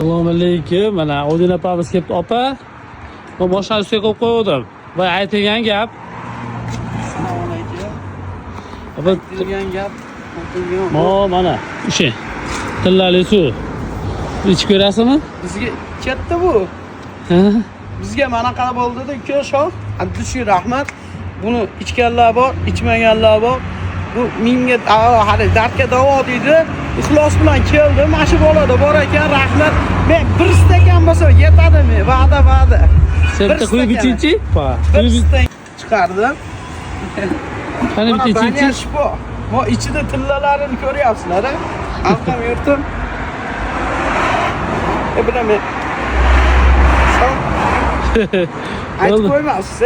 Assalomu alaykum. Mana Odin opamiz kelibdi, opa. Bu mashina ustiga qo'yib qo'ydim. Voy aytilgan gap. Assalomu alaykum. Opa, Aytilgan gap. mana o'sha tillali suv. Ichib ko'rasizmi? Bizga ketdi bu. Ha? Bizga mana qara bo'ldi-da, 2 shoh. Abdushukur rahmat. Buni ichganlar bor, ichmaganlar bor. Bu menga hali dardga davo deydi. Ixlos bilan keldim. Mana shu bolada bor ekan, rahmat. Men bir stakan bo'lsa yetadimi? Va'da. Sepda quyib ichingchi? Bir stakan chiqardim. Qani Mana bitta banya ichingchi? shifo. Bu ichida tillalarini ko'ryapsizlar, ha? Halqam yurtim. Bilaman. Aytib qo'ymaysiz,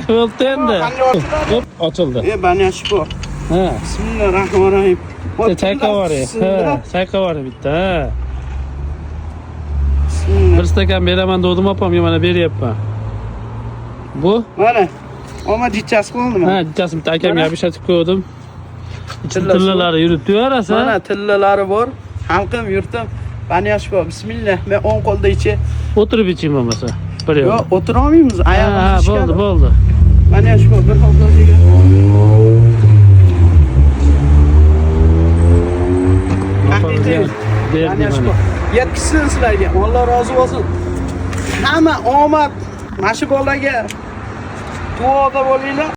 Bo'ldi endi. Qanday ochiladi? Hop, ochildi. Banya shifo. Ha. Bismillahirrohmanirrohim. Chayqa bor. Ha, chayqa bor bitta. Ha. Bismillah. Bir stakan beraman dedim opamga, mana beryapman. Bu? Mana. Oma jichasi qo'ldimi? Ha, jichasi bitta akamga abishatib qo'ydim. Tillasi. Tillalari yurib tuyaverasa. Mana tillalari bor. Halqim yurtim. Banya shifo. Bismillah. Men o'ng qo'lda ichi. O'tirib iching bo'lmasa. Bir yo'q. Yo'q, o'tira olmaymiz. Ha, Oyog'imiz bo'ldi. Banya shifo. Bir xolqasiga. Banya shifo. Yetkizsin sizlarga. Alloh rozi bo'lsin. Hamma omad mana shu bolaga duoda bo'linglar.